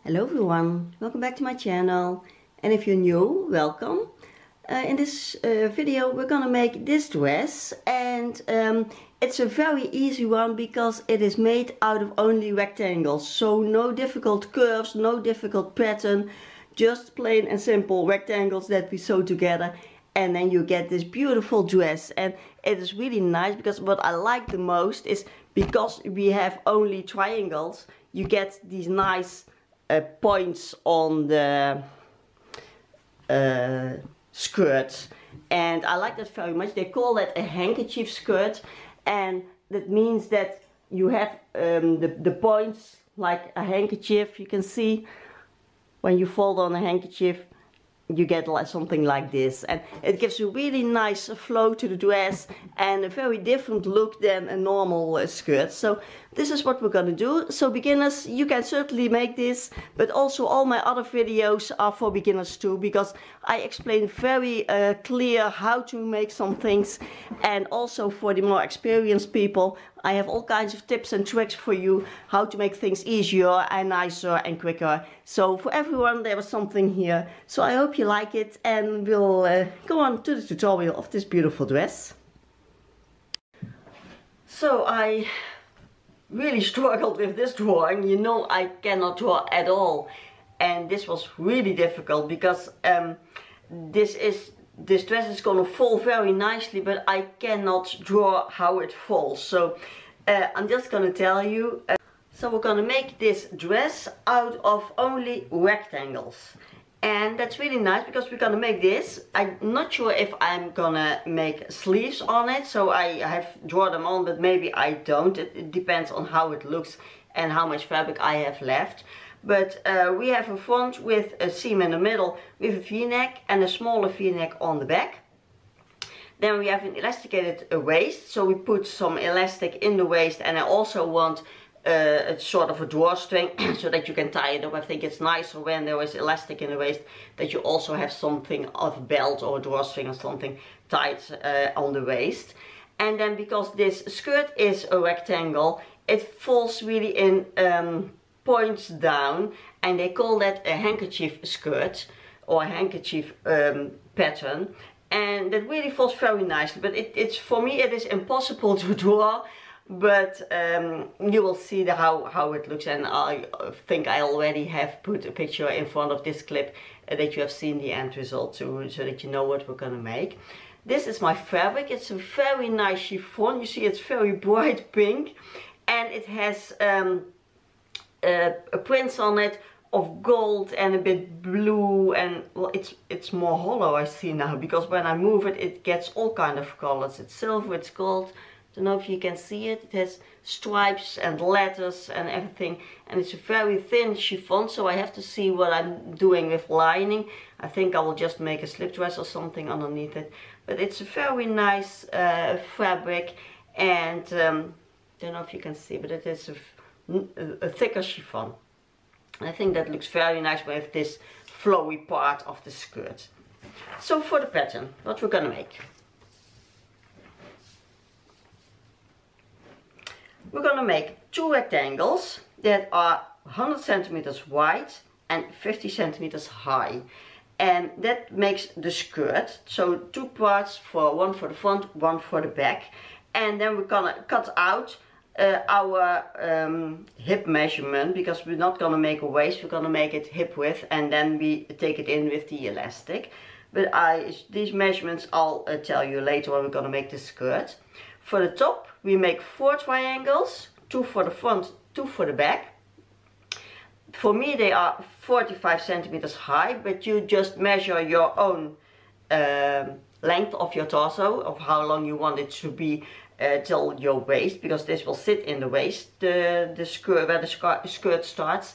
Hello everyone, welcome back to my channel, and if you're new, welcome. In this video we're gonna make this dress, and it's a very easy one because it is made out of only rectangles, so no difficult curves, no difficult pattern, just plain and simple rectangles that we sew together, and then you get this beautiful dress. And it is really nice because what I like the most is because we have only triangles, you get these nice points on the skirts, and I like that very much. They call that a handkerchief skirt, and that means that you have the points like a handkerchief. You can see when you fold on a handkerchief you get like something like this, and it gives a really nice flow to the dress and a very different look than a normal skirt. So this is what we're gonna do. So beginners, you can certainly make this, but also all my other videos are for beginners too, because I explain very clear how to make some things, and also for the more experienced people I have all kinds of tips and tricks for you how to make things easier and nicer and quicker. So for everyone there was something here. So I hope you like it, and we'll go on to the tutorial of this beautiful dress. So I really struggled with this drawing. You know, I cannot draw at all, and this was really difficult because this dress is gonna fall very nicely, but I cannot draw how it falls. So I'm just gonna tell you. So we're gonna make this dress out of only rectangles, and that's really nice because we're gonna make this. I'm not sure if I'm gonna make sleeves on it, so I have drawn them on, but maybe I don't. It depends on how it looks and how much fabric I have left. But we have a front with a seam in the middle with a v-neck and a smaller v-neck on the back. Then we have an elasticated waist, so we put some elastic in the waist, and I also want a sort of a drawstring so that you can tie it up. I think it's nicer when there is elastic in the waist that you also have something of a belt or a drawstring or something tied on the waist. And then because this skirt is a rectangle, it falls really in points down, and they call that a handkerchief skirt or a handkerchief pattern, and that really falls very nicely. But it's for me it is impossible to draw, but you will see how it looks, and I think I already have put a picture in front of this clip that you have seen the end result too, so that you know what we're gonna make. This is my fabric. It's a very nice chiffon. You see it's very bright pink, and it has prints on it of gold and a bit blue, and well, it's more hollow I see now, because when I move it it gets all kind of colors. It's silver, it's gold. Don't know if you can see it. It has stripes and letters and everything, and it's a very thin chiffon, so I have to see what I'm doing with lining. I think I will just make a slip dress or something underneath it, but it's a very nice fabric, and don't know if you can see, but it is a thicker chiffon. I think that looks very nice with this flowy part of the skirt. So for the pattern, what we're gonna make. We're gonna make two rectangles that are 100 centimeters wide and 50 centimeters high, and that makes the skirt. So two parts, one for the front, one for the back, and then we're gonna cut out our hip measurement, because we're not gonna make a waist, we're gonna make it hip width, and then we take it in with the elastic. But these measurements I'll tell you later when we're gonna make the skirt. For the top we make 4 triangles, 2 for the front, 2 for the back. For me they are 45 centimeters high, but you just measure your own length of your torso, of how long you want it to be till your waist, because this will sit in the waist, the skirt, where the skirt starts.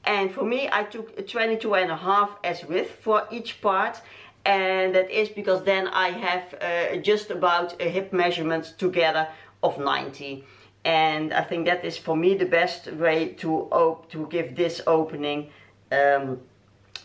And for me I took 22.5 as width for each part, and that is because then I have just about a hip measurement together of 90, and I think that is for me the best way to give this opening the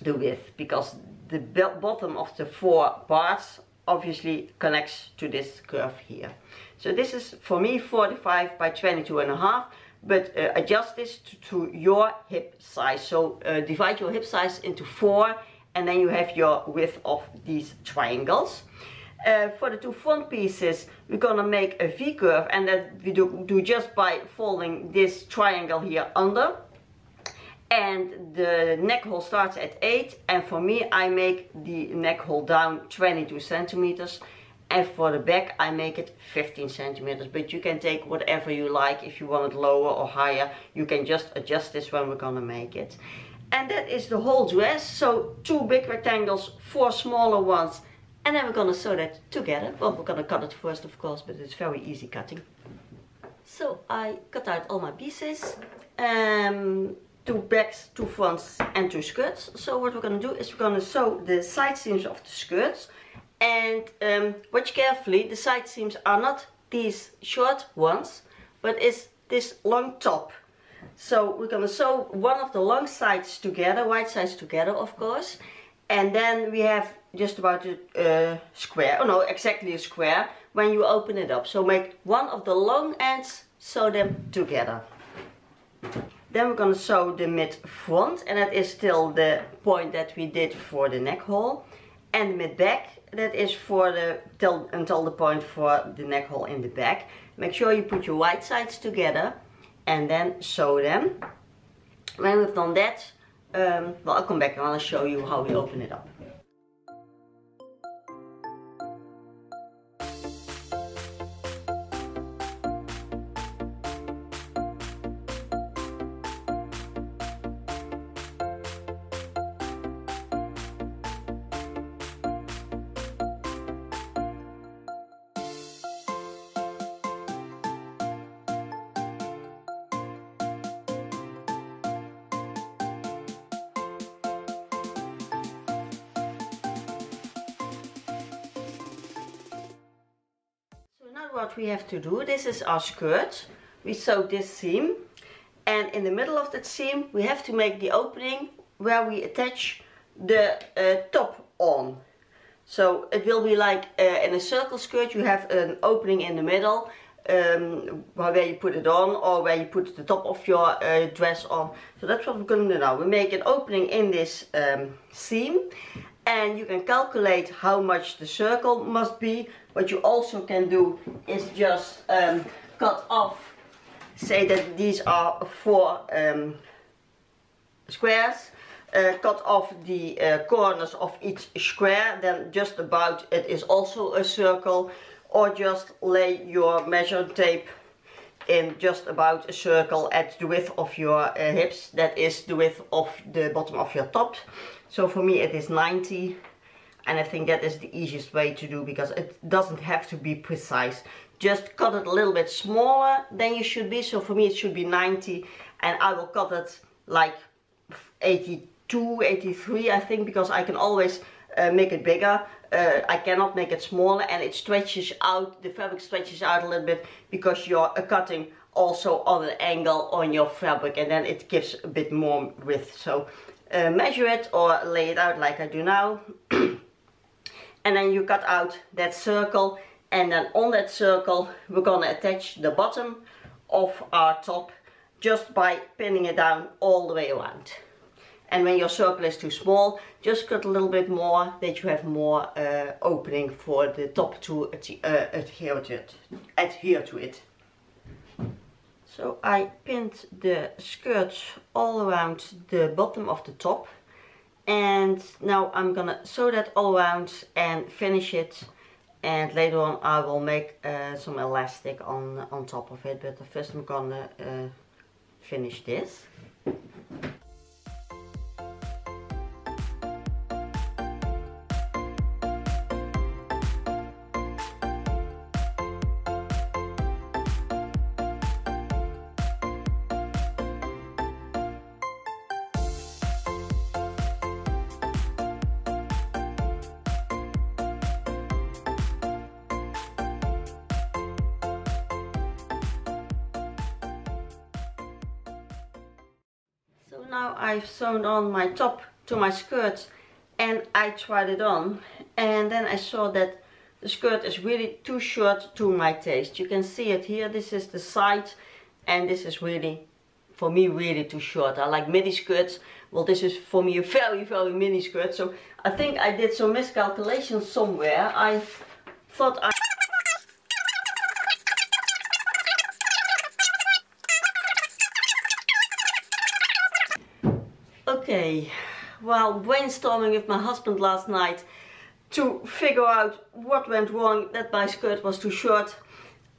width, because the bottom of the 4 parts obviously connects to this curve here. So this is for me 45 by 22.5, but adjust this to your hip size. So divide your hip size into 4, and then you have your width of these triangles. For the 2 front pieces, we're gonna make a V curve, and that we do just by folding this triangle here under. And the neck hole starts at 8, and for me I make the neck hole down 22 centimeters, and for the back I make it 15 centimeters. But you can take whatever you like. If you want it lower or higher, you can just adjust this when we're gonna make it. And that is the whole dress. So 2 big rectangles, 4 smaller ones, and then we're gonna sew that together. Well, we're gonna cut it first, of course, but it's very easy cutting. So I cut out all my pieces. 2 backs, 2 fronts and 2 skirts. So what we're going to do is we're going to sew the side seams of the skirts. And watch carefully, the side seams are not these short ones, but it's this long top. So we're going to sew one of the long sides together, right sides together of course. And then we have just about a square, oh no, exactly a square when you open it up. So make one of the long ends, sew them together. Then we're going to sew the mid front, and that is still the point that we did for the neck hole. And the mid back, that is for the until the point for the neck hole in the back. Make sure you put your right sides together and then sew them. When we've done that, well, I'll come back and I'll show you how we open it up. Now what we have to do, this is our skirt. We sew this seam, and in the middle of that seam we have to make the opening where we attach the top on. So it will be like in a circle skirt you have an opening in the middle where you put it on, or where you put the top of your dress on. So that's what we're going to do now. We make an opening in this seam, and you can calculate how much the circle must be. What you also can do is just cut off, say that these are 4 squares, cut off the corners of each square, then just about it is also a circle, or just lay your measuring tape in just about a circle at the width of your hips. That is the width of the bottom of your top. So for me it is 90, and I think that is the easiest way to do, because it doesn't have to be precise. Just cut it a little bit smaller than you should be. So for me it should be 90, and I will cut it like 82, 83 I think, because I can always make it bigger. I cannot make it smaller, and it stretches out, the fabric stretches out a little bit, because you're cutting also on an angle on your fabric, and then it gives a bit more width. So measure it or lay it out like I do now. And then you cut out that circle, and then on that circle we're gonna attach the bottom of our top just by pinning it down all the way around. And when your circle is too small, just cut a little bit more, that you have more opening for the top to adhere to it. So I pinned the skirt all around the bottom of the top. And now I'm gonna sew that all around and finish it, and later on I will make some elastic on top of it, but first I'm gonna finish this. So now I've sewn on my top to my skirt, and I tried it on, and then I saw that the skirt is really too short to my taste. You can see it here, this is the side, and this is really, for me, really too short. I like midi skirts. Well, this is for me a very, very mini skirt. So I think I did some miscalculations somewhere. I thought I... Okay, while brainstorming with my husband last night to figure out what went wrong, that my skirt was too short,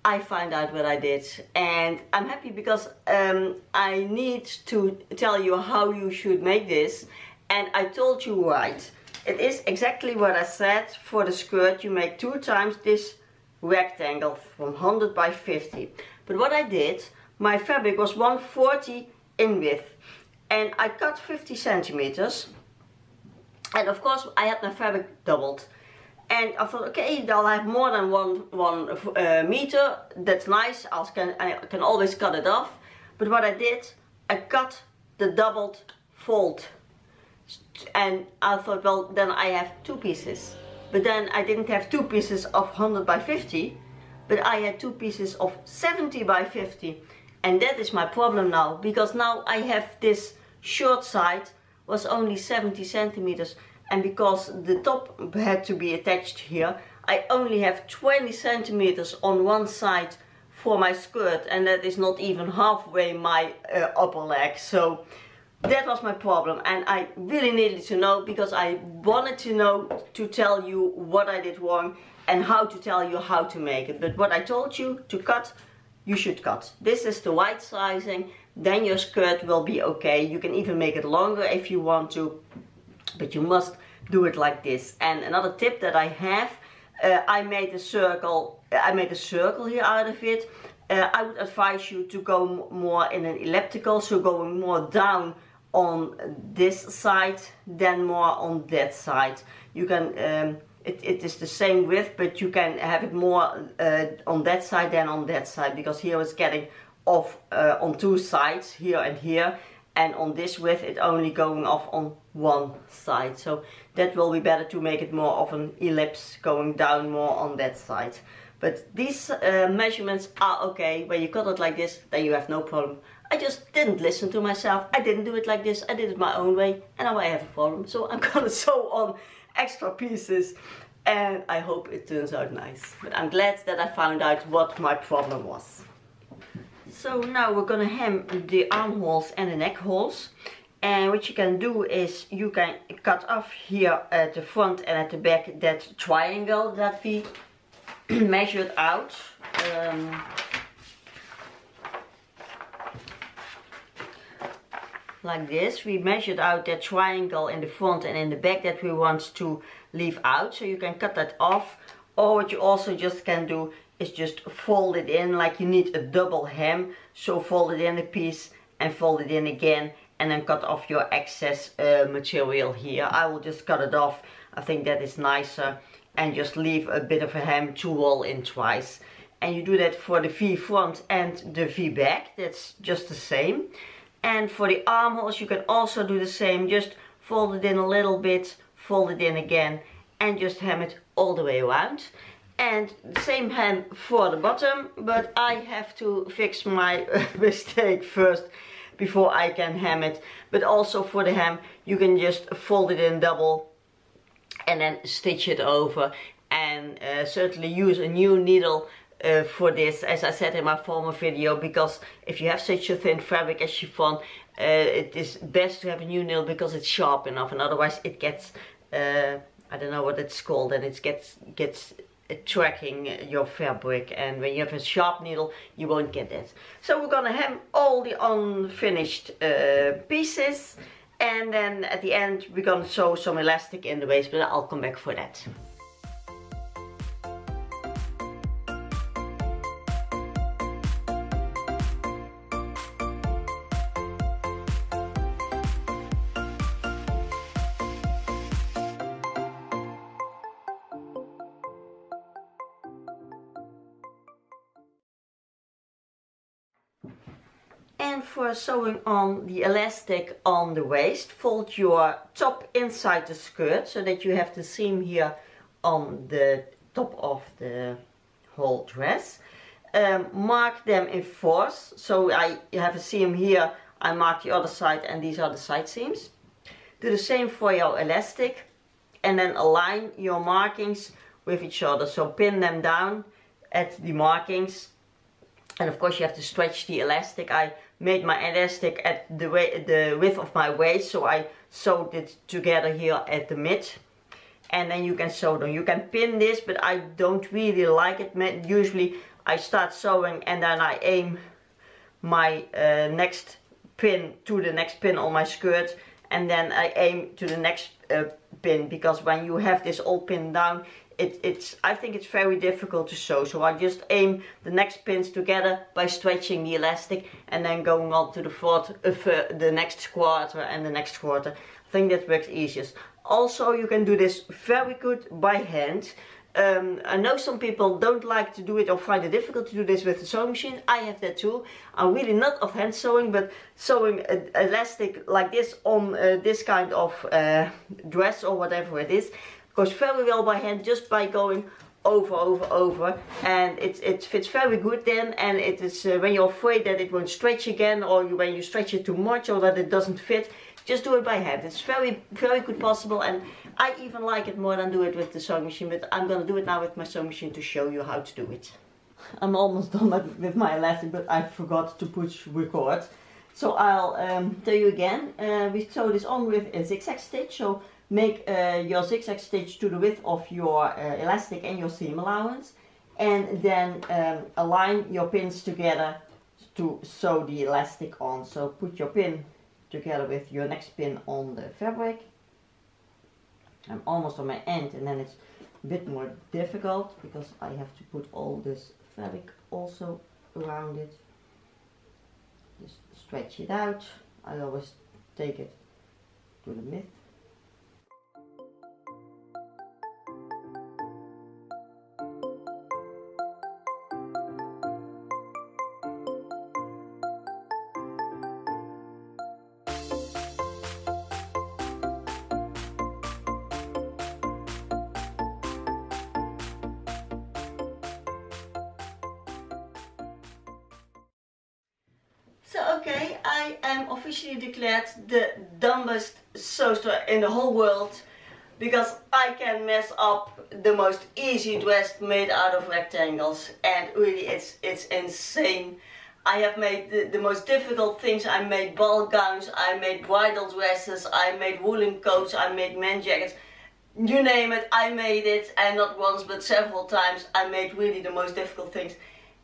I found out what I did, and I'm happy because I need to tell you how you should make this, and I told you right. It is exactly what I said. For the skirt you make 2 times this rectangle from 100 by 50. But what I did, my fabric was 140 in width, and I cut 50 centimeters, and of course I had my fabric doubled. And I thought, okay, I'll have more than one meter. That's nice. I can always cut it off. But what I did, I cut the doubled fold. And I thought, well, then I have 2 pieces. But then I didn't have 2 pieces of 100 by 50, but I had 2 pieces of 70 by 50. And that is my problem now, because now I have this short side was only 70 centimeters. And because the top had to be attached here, I only have 20 centimeters on one side for my skirt, and that is not even halfway my upper leg. So that was my problem, and I really needed to know, because I wanted to know to tell you what I did wrong and how to tell you how to make it. But what I told you to cut, you should cut. This is the right sizing, then your skirt will be okay. You can even make it longer if you want to, but you must do it like this. And another tip that I have, I made a circle here out of it. I would advise you to go more in an elliptical, so going more down on this side than more on that side. You can it is the same width, but you can have it more on that side than on that side, because here it's getting off on 2 sides, here and here. And on this width it only going off on one side. So that will be better to make it more of an ellipse, going down more on that side. But these measurements are okay. When you cut it like this, then you have no problem. I just didn't listen to myself. I didn't do it like this. I did it my own way, and now I have a problem. So I'm gonna sew on extra pieces, and I hope it turns out nice. But I'm glad that I found out what my problem was. So now we're gonna hem the armholes and the neck holes, and what you can do is you can cut off here at the front and at the back that triangle that we measured out. Like this, we measured out that triangle in the front and in the back that we want to leave out, so you can cut that off. Or what you also just can do is just fold it in, like you need a double hem. So fold it in a piece and fold it in again, and then cut off your excess material here. I will just cut it off. I think that is nicer, and just leave a bit of a hem to roll in twice. And you do that for the V front and the V back. That's just the same. And for the armholes you can also do the same. Just fold it in a little bit, fold it in again, and just hem it all the way around. And the same hem for the bottom, but I have to fix my mistake first before I can hem it. But also for the hem, you can just fold it in double and then stitch it over. And certainly use a new needle for this, as I said in my former video, because if you have such a thin fabric as chiffon, it is best to have a new needle, because it's sharp enough, and otherwise it gets I don't know what it's called, and it gets tracking your fabric, and when you have a sharp needle you won't get that. So we're gonna hem all the unfinished pieces, and then at the end we're gonna sew some elastic in the waist, but I'll come back for that. And for sewing on the elastic on the waist, fold your top inside the skirt so that you have the seam here on the top of the whole dress. mark them in fours. So you have a seam here, I mark the other side, and these are the side seams. Do the same for your elastic, and then align your markings with each other. So pin them down at the markings, and of course you have to stretch the elastic. I made my elastic at the width of my waist, so I sewed it together here at the mid, and then you can sew them. You can pin this, but I don't really like it. Usually I start sewing and then I aim my next pin to the next pin on my skirt, and then I aim to the next pin, because when you have this all pinned down, I think it's very difficult to sew. So I just aim the next pins together by stretching the elastic and then going on to the next quarter and the next quarter. I think that works easiest. Also, you can do this very good by hand. I know some people don't like to do it or find it difficult to do this with the sewing machine. I have that too. I'm really not of hand sewing, but sewing elastic like this on this kind of dress or whatever it is goes very well by hand, just by going over, and it fits very good then. And it is when you're afraid that it won't stretch again, or when you stretch it too much or that it doesn't fit, just do it by hand. It's very good possible, and I even like it more than do it with the sewing machine, but I'm gonna do it now with my sewing machine to show you how to do it. I'm almost done with my elastic, but I forgot to push record. So I'll tell you again. We sew this on with a zigzag stitch, so make your zigzag stitch to the width of your elastic and your seam allowance, and then align your pins together to sew the elastic on. So put your pin together with your next pin on the fabric. I'm almost on my end, and then it's a bit more difficult because I have to put all this fabric also around it. Just stretch it out. I always take it to the mid. So okay, I am officially declared the dumbest sewster in the whole world, because I can mess up the most easy dress made out of rectangles, and really it's insane. I have made the most difficult things. I made ball gowns, I made bridal dresses, I made woolen coats, I made men jackets. You name it, I made it, and not once but several times. I made really the most difficult things,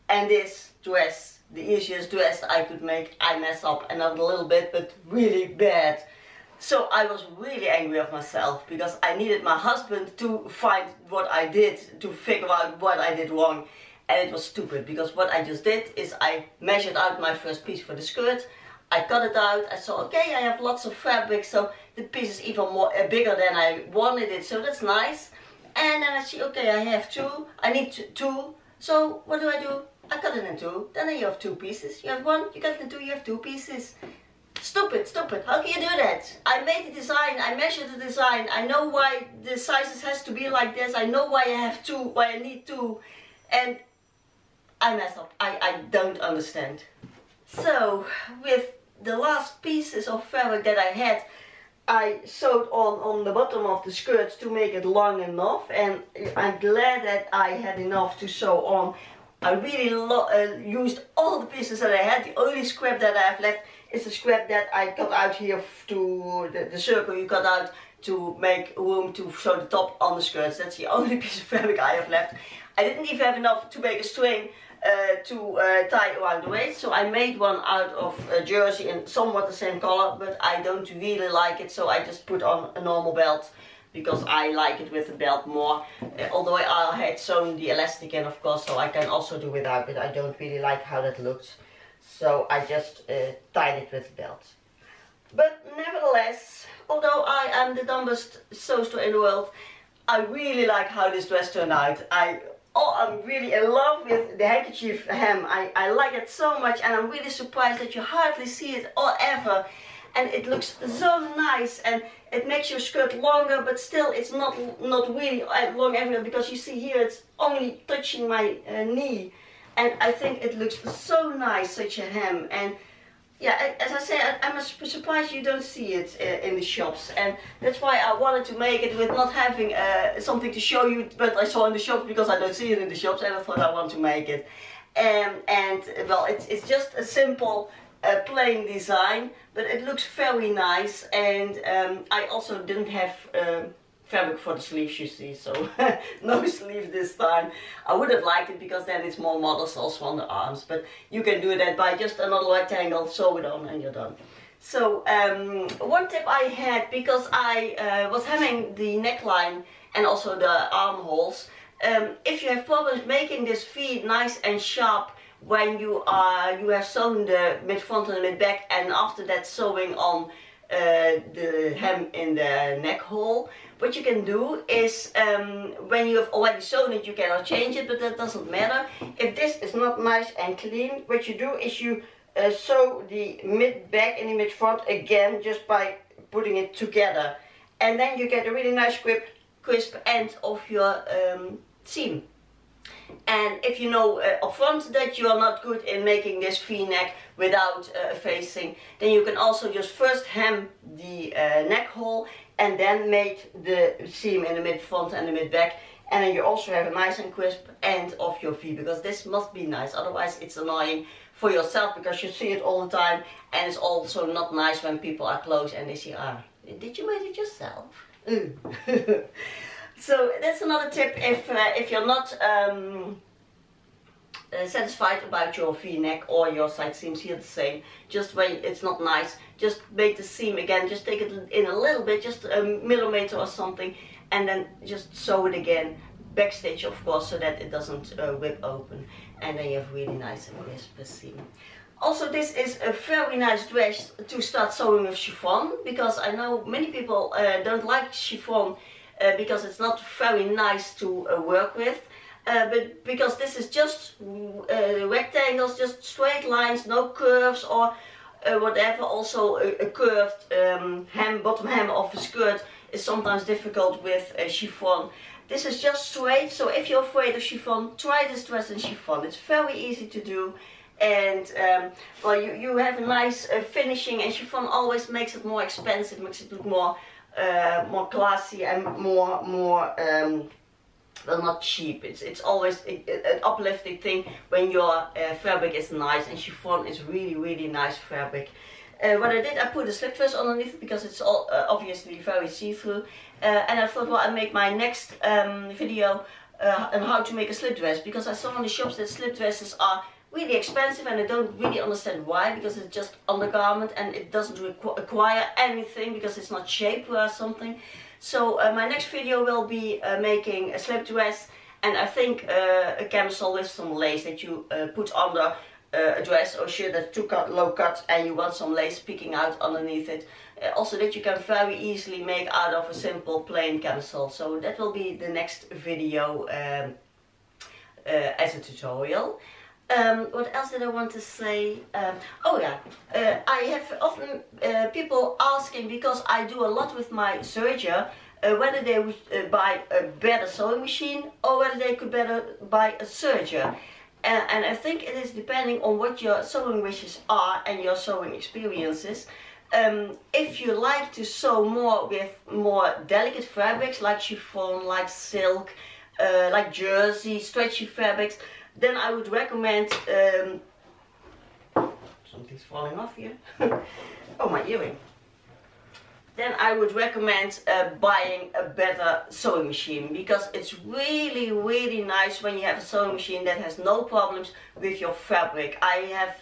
and this dress, the easiest dress I could make, I messed up, and not a little bit, but really bad. So I was really angry with myself, because I needed my husband to find what I did, to figure out what I did wrong. And it was stupid, because what I just did is I measured out my first piece for the skirt, I cut it out, I saw, okay, I have lots of fabric, so the piece is even more bigger than I wanted it, so that's nice. And then I see, okay, I have two, I need two, so what do? I cut it in two, then you have two pieces. You have one, you cut it in two, you have two pieces. Stupid, stupid, how can you do that? I made the design, I measured the design, I know why the sizes has to be like this, I know why I have two, why I need two, and I messed up. I don't understand. So, with the last pieces of fabric that I had, I sewed on the bottom of the skirt to make it long enough, and I'm glad that I had enough to sew on. I really used all the pieces that I had. The only scrap that I have left is the scrap that I cut out here to the circle you cut out to make room to sew the top on the skirts. That's the only piece of fabric I have left. I didn't even have enough to make a string to tie around the waist, so I made one out of jersey in somewhat the same color, but I don't really like it, so I just put on a normal belt, because I like it with the belt more. Although I had sewn the elastic in, of course, so I can also do without, but I don't really like how that looks. So I just tied it with the belt. But nevertheless, although I am the dumbest sewster in the world, I really like how this dress turned out. I'm really in love with the handkerchief hem. I like it so much, and I'm really surprised that you hardly see it or ever. And it looks so nice, and it makes your skirt longer, but still it's not really long everywhere, because you see here it's only touching my knee. and I think it looks so nice, such a hem. And yeah, as I say, I'm surprised you don't see it in the shops, and that's why I wanted to make it with not having something to show you, but I saw in the shops because I don't see it in the shops, and I thought I want to make it. And well, it's just a simple plain design, but it looks very nice. And I also didn't have fabric for the sleeves, you see, so no sleeve this time. I would have liked it because then it's more models also on the arms, but you can do that by just another rectangle, sew it on, and you're done. So one tip I had, because I was hemming the neckline and also the armholes, if you have problems making this V nice and sharp when you have sewn the mid front and the mid back, and after that sewing on the hem in the neck hole, what you can do is, when you have already sewn it, you cannot change it, but that doesn't matter. If this is not nice and clean, what you do is you sew the mid back and the mid front again, just by putting it together, and then you get a really nice crisp end of your seam. And if you know up front that you are not good in making this V-neck without facing, then you can also just first hem the neck hole and then make the seam in the mid front and the mid back, and then you also have a nice and crisp end of your V, because this must be nice, otherwise it's annoying for yourself because you see it all the time, and it's also not nice when people are close and they say, ah, did you make it yourself? So that's another tip if you're not satisfied about your V-neck or your side seams here the same. Just when it's not nice, just make the seam again, just take it in a little bit, just a millimeter or something, and then just sew it again, backstage of course, so that it doesn't whip open, and then you have really nice and crisp seam. Also, this is a very nice dress to start sewing with chiffon, because I know many people don't like chiffon because it's not very nice to work with. But because this is just rectangles, just straight lines, no curves or whatever. Also a curved bottom hem of a skirt is sometimes difficult with chiffon. This is just straight, so if you're afraid of chiffon, try this dress in chiffon. It's very easy to do, and well, you have a nice finishing, and chiffon always makes it more expensive, makes it look more classy and more well, not cheap. It's always an uplifting thing when your fabric is nice, and chiffon is really nice fabric. What I did, I put a slip dress underneath because it's all obviously very see-through, and I thought, well, I'll make my next video on how to make a slip dress, because I saw in the shops that slip dresses are really expensive, and I don't really understand why, because it's just undergarment and it doesn't require anything because it's not shapewear or something. So my next video will be making a slip dress, and I think a camisole with some lace that you put under a dress or shirt that's too low cut and you want some lace peeking out underneath it. Also that you can very easily make out of a simple plain camisole. So that will be the next video as a tutorial. What else did I want to say? Oh yeah, I have often people asking, because I do a lot with my serger, whether they would buy a better sewing machine or whether they could better buy a serger. And I think it is depending on what your sewing wishes are and your sewing experiences. If you like to sew more with more delicate fabrics like chiffon, like silk, like jersey, stretchy fabrics, then I would recommend, something's falling off here, oh, my earring. Then I would recommend buying a better sewing machine, because it's really nice when you have a sewing machine that has no problems with your fabric. I have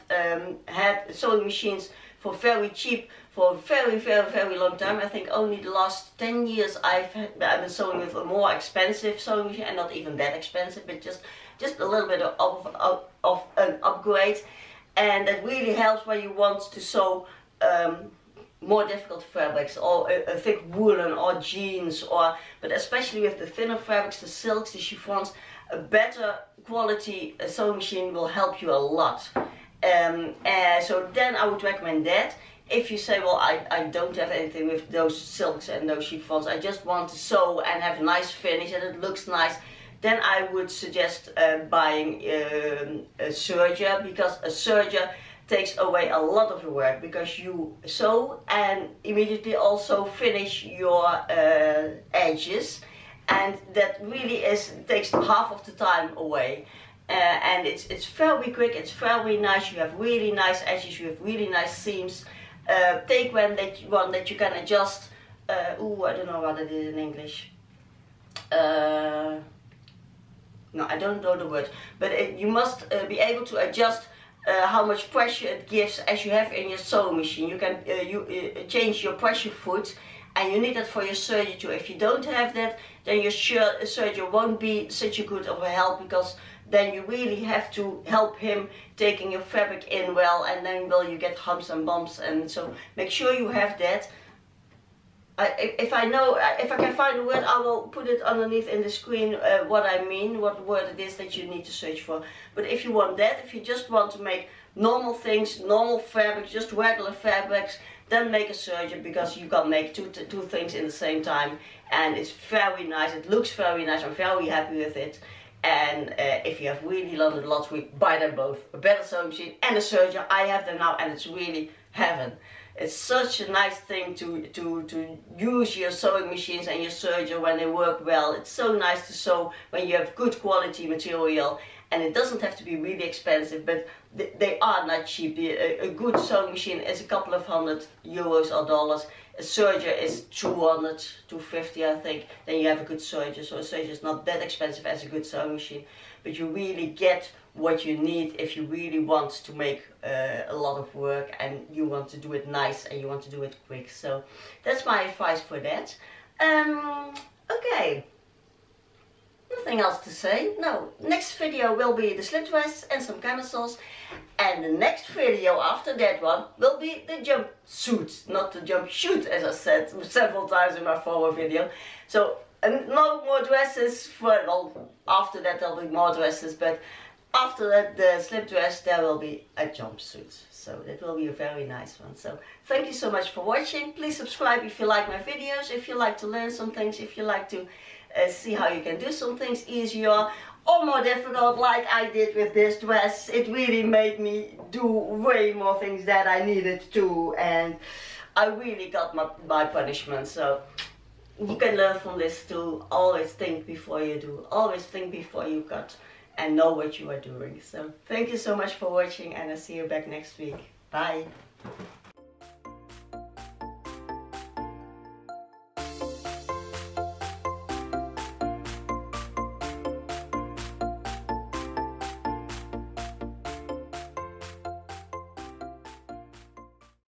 had sewing machines for very cheap for a very long time. I think only the last 10 years I've been sewing with a more expensive sewing machine, and not even that expensive, but just a little bit of an upgrade, and that really helps when you want to sew more difficult fabrics, or a thick woolen or jeans, but especially with the thinner fabrics, the silks, the chiffons, a better quality sewing machine will help you a lot. So then I would recommend that. If you say, well, I don't have anything with those silks and those chiffons, I just want to sew and have a nice finish and it looks nice, then I would suggest buying a serger, because a serger takes away a lot of the work, because you sew and immediately also finish your edges, and that really takes half of the time away. And it's very quick, it's very nice, you have really nice edges, you have really nice seams. Take one that you can adjust, I don't know what it is in English. No, I don't know the word, but you must be able to adjust how much pressure it gives as you have in your sewing machine. You can change your pressure foot, and you need that for your serger too. If you don't have that, then your serger won't be such a good of a help, because then you really have to help him taking your fabric in well, and then you get humps and bumps, and so make sure you have that. If I can find a word, I will put it underneath in the screen what I mean, what word it is that you need to search for. But if you want that, if you just want to make normal things, normal fabrics, just regular fabrics, then make a serger, because you can make two things in the same time, and it's very nice, it looks very nice, I'm very happy with it. And if you have really learned a lot, we buy them both, a better sewing machine and a serger. I have them now, and it's really heaven. It's such a nice thing to use your sewing machines and your serger when they work well. It's so nice to sew when you have good quality material, and it doesn't have to be really expensive, but they are not cheap. A good sewing machine is a couple of €100 or dollars. A serger is 200, 250 I think. Then you have a good serger. So a serger is not that expensive as a good sewing machine, but you really get what you need if you really want to make a lot of work, and you want to do it nice and you want to do it quick. So that's my advice for that. Okay, nothing else to say. No, next video will be the slip dress and some camisoles, and the next video after that one will be the jumpsuit, not the jumpsuit, as I said several times in my former video. So no more dresses well, after that there'll be more dresses, but after that, the slip dress, there will be a jumpsuit. So it will be a very nice one. So thank you so much for watching. Please subscribe if you like my videos, if you like to learn some things, if you like to see how you can do some things easier or more difficult, like I did with this dress. It really made me do way more things that I needed to, and I really got my punishment. So you can learn from this too. Always think before you do. Always think before you cut, and know what you are doing. So thank you so much for watching, and I'll see you back next week. Bye.